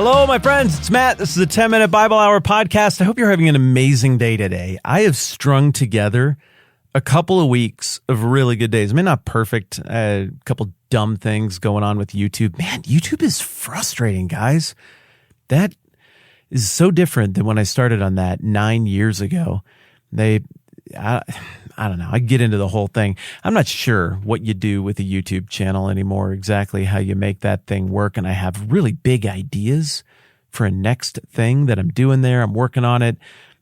Hello, my friends. It's Matt. This is a 10-minute Bible Hour podcast. I hope you're having an amazing day today. I have strung together a couple of weeks of really good days. I mean, not perfect. A couple dumb things going on with YouTube. Man, YouTube is frustrating, guys. That is so different than when I started on that 9 years ago. I don't know. I get into the whole thing. I'm not sure what you do with a YouTube channel anymore, exactly how you make that thing work. And I have really big ideas for a next thing that I'm doing there. I'm working on it.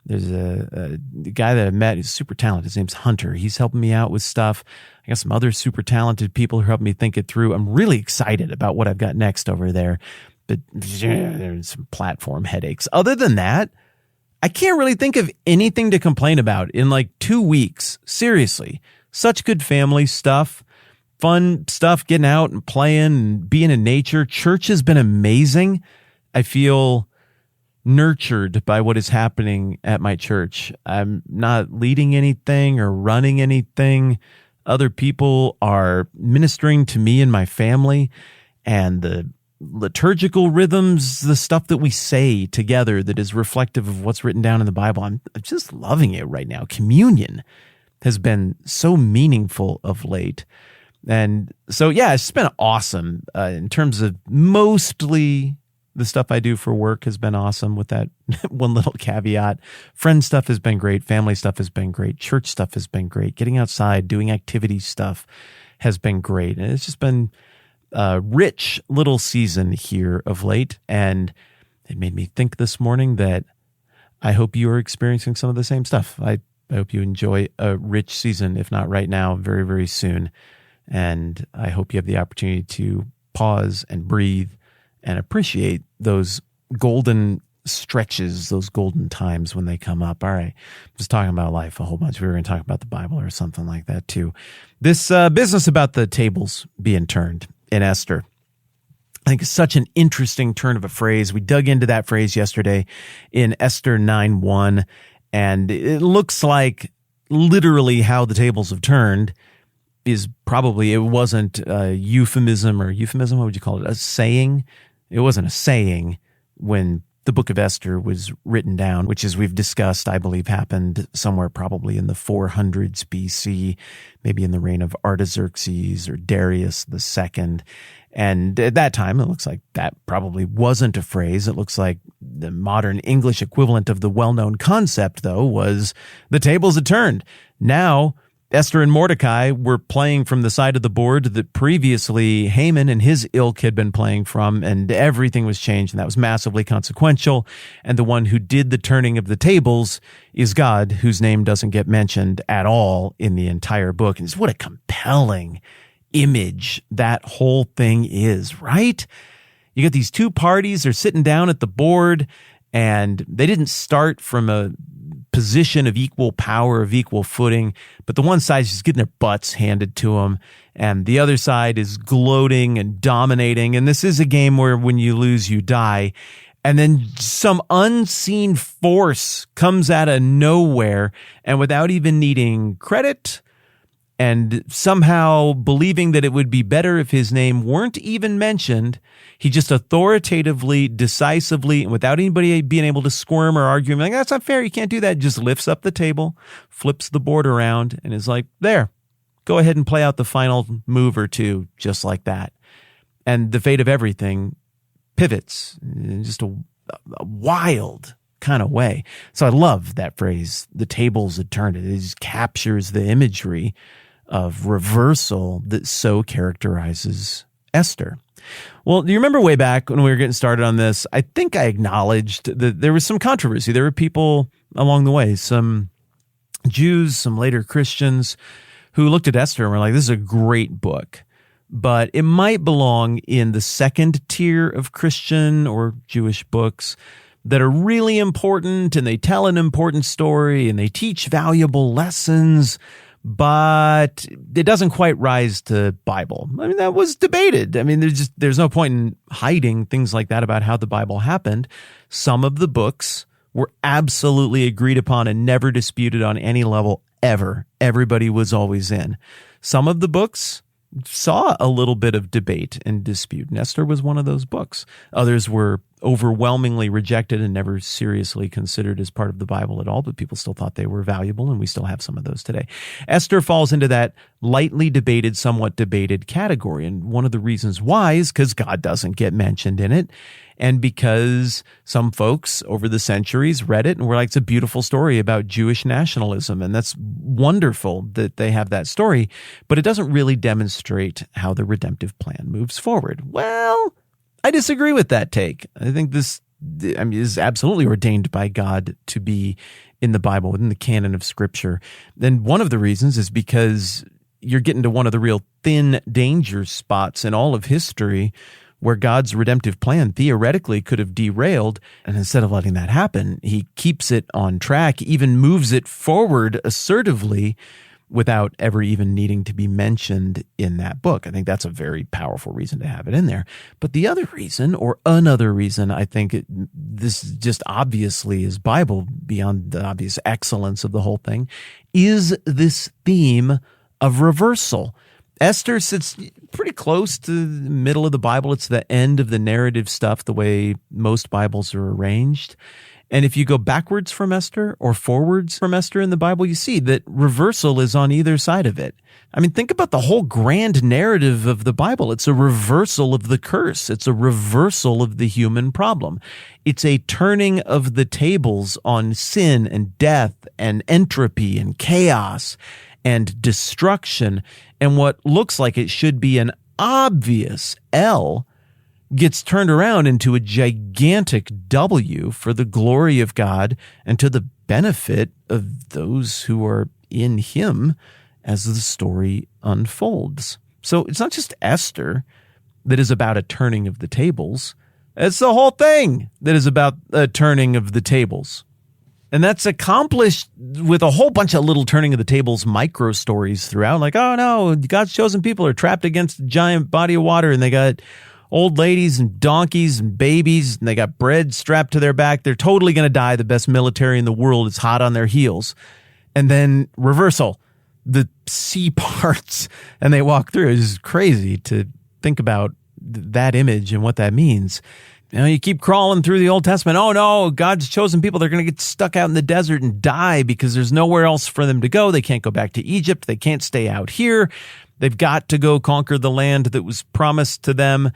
There's a guy that I met who's super talented. His name's Hunter. He's helping me out with stuff. I got some other super talented people who are helping me think it through. I'm really excited about what I've got next over there. But there's some platform headaches. Other than that, I can't really think of anything to complain about in like 2 weeks. Seriously, such good family stuff, fun stuff, getting out and playing and being in nature. Church has been amazing. I feel nurtured by what is happening at my church. I'm not leading anything or running anything. Other people are ministering to me and my family, and the liturgical rhythms, the stuff that we say together that is reflective of what's written down in the Bible. I'm just loving it right now. Communion has been so meaningful of late. And so, yeah, it's been awesome in terms of mostly the stuff I do for work has been awesome with that one little caveat. Friend stuff has been great. Family stuff has been great. Church stuff has been great. Getting outside, doing activity stuff has been great. And it's just been a rich little season here of late, and it made me think this morning that I hope you are experiencing some of the same stuff. I hope you enjoy a rich season, if not right now, very, very soon. And I hope you have the opportunity to pause and breathe and appreciate those golden stretches, those golden times when they come up. All right, just talking about life a whole bunch. We were going to talk about the Bible or something like that too. This business about the tables being turned in Esther, I think, is such an interesting turn of a phrase. We dug into that phrase yesterday in Esther 9:1, and it looks like literally how the tables have turned is probably, it wasn't a euphemism, what would you call it? A saying. It wasn't a saying when the book of Esther was written down, which, as we've discussed, I believe happened somewhere probably in the 400s BC, maybe in the reign of Artaxerxes or Darius II. And at that time, it looks like that probably wasn't a phrase. It looks like the modern English equivalent of the well-known concept, though, was the tables had turned. Now, Esther and Mordecai were playing from the side of the board that previously Haman and his ilk had been playing from, and everything was changed, and that was massively consequential. And the one who did the turning of the tables is God, whose name doesn't get mentioned at all in the entire book. And what a compelling image that whole thing is, right? You got these two parties, they're sitting down at the board, and they didn't start from a position of equal power, of equal footing, but the one side is just getting their butts handed to them, and the other side is gloating and dominating. And this is a game where when you lose, you die. And then some unseen force comes out of nowhere, and without even needing credit, and somehow believing that it would be better if his name weren't even mentioned, he just authoritatively, decisively, and without anybody being able to squirm or argue, like, that's not fair, you can't do that, just lifts up the table, flips the board around, and is like, there, go ahead and play out the final move or two, just like that. And the fate of everything pivots in just a wild kind of way. So I love that phrase, the tables had turned. It just captures the imagery of reversal that so characterizes Esther. Well, do you remember way back when we were getting started on this, I think I acknowledged that there was some controversy. There were people along the way, some Jews, some later Christians, who looked at Esther and were like, this is a great book, but it might belong in the second tier of Christian or Jewish books that are really important, and they tell an important story, and they teach valuable lessons, but it doesn't quite rise to Bible. I mean, that was debated. I mean, there's no point in hiding things like that about how the Bible happened. Some of the books were absolutely agreed upon and never disputed on any level ever. Everybody was always in. Some of the books saw a little bit of debate and dispute. And Esther was one of those books. Others were overwhelmingly rejected and never seriously considered as part of the Bible at all, but people still thought they were valuable, and we still have some of those today. Esther falls into that lightly debated, somewhat debated category, and one of the reasons why is because God doesn't get mentioned in it, and because some folks over the centuries read it and were like, it's a beautiful story about Jewish nationalism, and that's wonderful that they have that story, but it doesn't really demonstrate how the redemptive plan moves forward. Well, I disagree with that take. I think this is absolutely ordained by God to be in the Bible, within the canon of Scripture. And one of the reasons is because you're getting to one of the real thin danger spots in all of history where God's redemptive plan theoretically could have derailed. And instead of letting that happen, he keeps it on track, even moves it forward assertively without ever even needing to be mentioned in that book. I think that's a very powerful reason to have it in there. But the other reason, or another reason, I think this just obviously is Bible beyond the obvious excellence of the whole thing, is this theme of reversal. Esther sits pretty close to the middle of the Bible. It's the end of the narrative stuff, the way most Bibles are arranged. And if you go backwards from Esther or forwards from Esther in the Bible, you see that reversal is on either side of it. I mean, think about the whole grand narrative of the Bible. It's a reversal of the curse. It's a reversal of the human problem. It's a turning of the tables on sin and death and entropy and chaos and destruction. And what looks like it should be an obvious L gets turned around into a gigantic W for the glory of God and to the benefit of those who are in him as the story unfolds. So it's not just Esther that is about a turning of the tables. It's the whole thing that is about a turning of the tables. And that's accomplished with a whole bunch of little turning of the tables micro stories throughout. Like, oh no, God's chosen people are trapped against a giant body of water, and they got old ladies and donkeys and babies, and they got bread strapped to their back. They're totally going to die. The best military in the world is hot on their heels. And then reversal, the sea parts, and they walk through. It's crazy to think about that image and what that means. You know, you keep crawling through the Old Testament. Oh no, God's chosen people, they're going to get stuck out in the desert and die because there's nowhere else for them to go. They can't go back to Egypt. They can't stay out here. They've got to go conquer the land that was promised to them.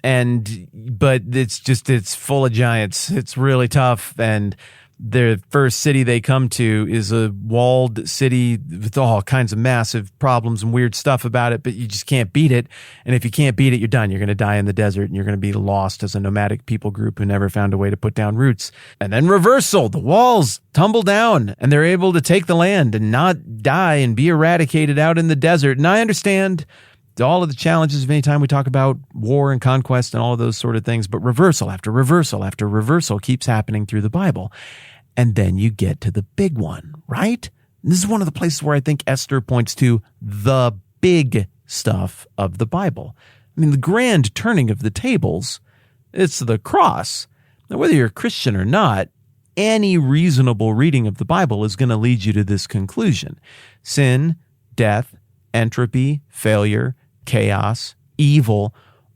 But it's full of giants. It's really tough. And the first city they come to is a walled city with all kinds of massive problems and weird stuff about it, but you just can't beat it. And if you can't beat it, you're done. You're going to die in the desert, and you're going to be lost as a nomadic people group who never found a way to put down roots. And then reversal, the walls tumble down and they're able to take the land and not die and be eradicated out in the desert. And I understand all of the challenges of any time we talk about war and conquest and all of those sort of things, but reversal after reversal after reversal keeps happening through the Bible. And then you get to the big one, right? And this is one of the places where I think Esther points to the big stuff of the Bible. I mean, the grand turning of the tables, it's the cross. Now, whether you're a Christian or not, any reasonable reading of the Bible is going to lead you to this conclusion. Sin, death, entropy, failure, chaos, evil,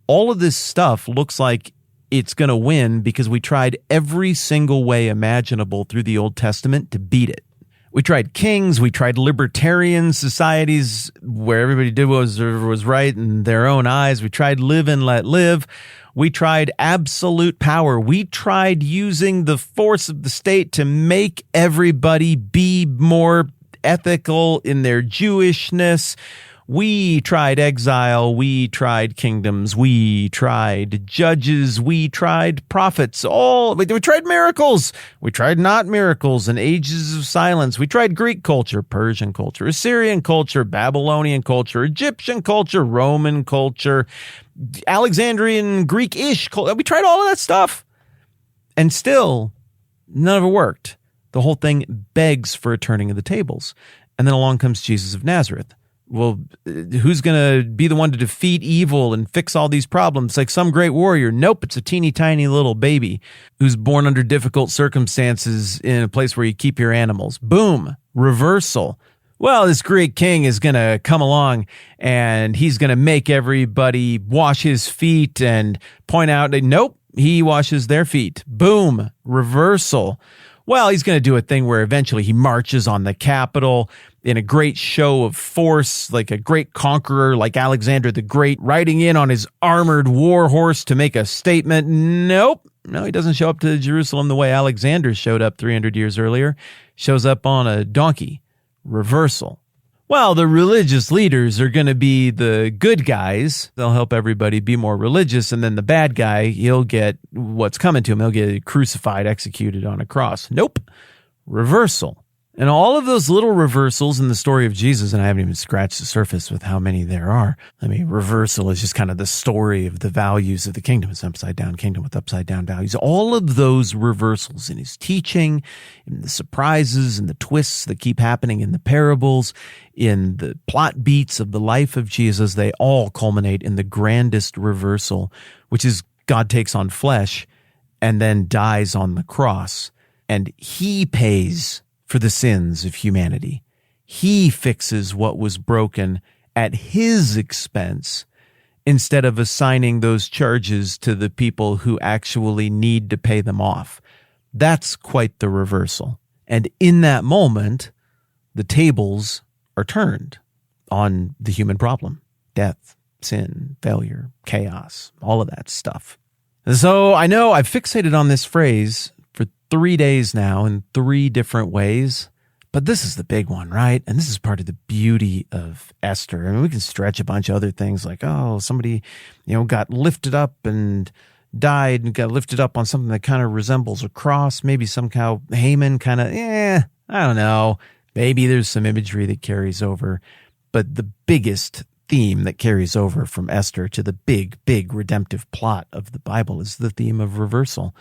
all of this stuff looks like it's going to win because we tried every single way imaginable through the Old Testament to beat it. We tried kings, we tried libertarian societies where everybody did what was right in their own eyes. We tried live and let live. We tried absolute power. We tried using the force of the state to make everybody be more ethical in their Jewishness. We tried exile, we tried kingdoms, we tried judges, we tried prophets, we tried miracles, we tried not miracles and ages of silence. We tried Greek culture, Persian culture, Assyrian culture, Babylonian culture, Egyptian culture, Roman culture, Alexandrian, Greek-ish culture. We tried all of that stuff. And still, none of it worked. The whole thing begs for a turning of the tables. And then along comes Jesus of Nazareth. Well, who's going to be the one to defeat evil and fix all these problems? Like some great warrior? Nope, it's a teeny tiny little baby who's born under difficult circumstances in a place where you keep your animals. Boom, reversal. Well, this great king is going to come along and he's going to make everybody wash his feet and point out, nope, he washes their feet. Boom, reversal. Well, he's going to do a thing where eventually he marches on the Capitol in a great show of force, like a great conqueror like Alexander the Great, riding in on his armored war horse to make a statement. Nope. No, he doesn't show up to Jerusalem the way Alexander showed up 300 years earlier. Shows up on a donkey. Reversal. Well, the religious leaders are going to be the good guys. They'll help everybody be more religious. And then the bad guy, he'll get what's coming to him. He'll get crucified, executed on a cross. Nope. Reversal. And all of those little reversals in the story of Jesus, and I haven't even scratched the surface with how many there are. I mean, reversal is just kind of the story of the values of the kingdom. It's an upside down kingdom with upside down values. All of those reversals in his teaching, in the surprises and the twists that keep happening in the parables, in the plot beats of the life of Jesus, they all culminate in the grandest reversal, which is God takes on flesh and then dies on the cross. And he pays for the sins of humanity. He fixes what was broken at his expense instead of assigning those charges to the people who actually need to pay them off. That's quite the reversal. And in that moment, the tables are turned on the human problem. Death, sin, failure, chaos, all of that stuff. And so I know I've fixated on this phrase for 3 days now in 3 different ways, but this is the big one, right? And this is part of the beauty of Esther. I mean, we can stretch a bunch of other things like, oh, somebody, got lifted up and died and got lifted up on something that kind of resembles a cross. Maybe somehow Haman kind of, I don't know. Maybe there's some imagery that carries over, but the biggest theme that carries over from Esther to the big, big redemptive plot of the Bible is the theme of reversal.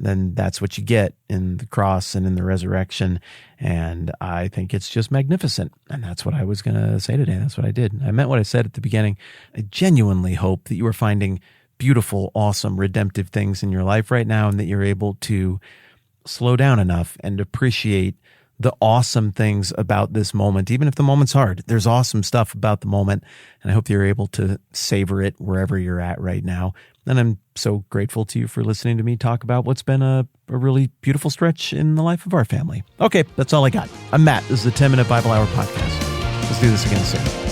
Then that's what you get in the cross and in the resurrection. And I think it's just magnificent. And that's what I was going to say today. That's what I did. I meant what I said at the beginning. I genuinely hope that you are finding beautiful, awesome, redemptive things in your life right now, and that you're able to slow down enough and appreciate the awesome things about this moment. Even if the moment's hard, there's awesome stuff about the moment. And I hope you're able to savor it wherever you're at right now. And I'm so grateful to you for listening to me talk about what's been a really beautiful stretch in the life of our family. Okay, that's all I got. I'm Matt. This is the 10-Minute Bible Hour Podcast. Let's do this again soon.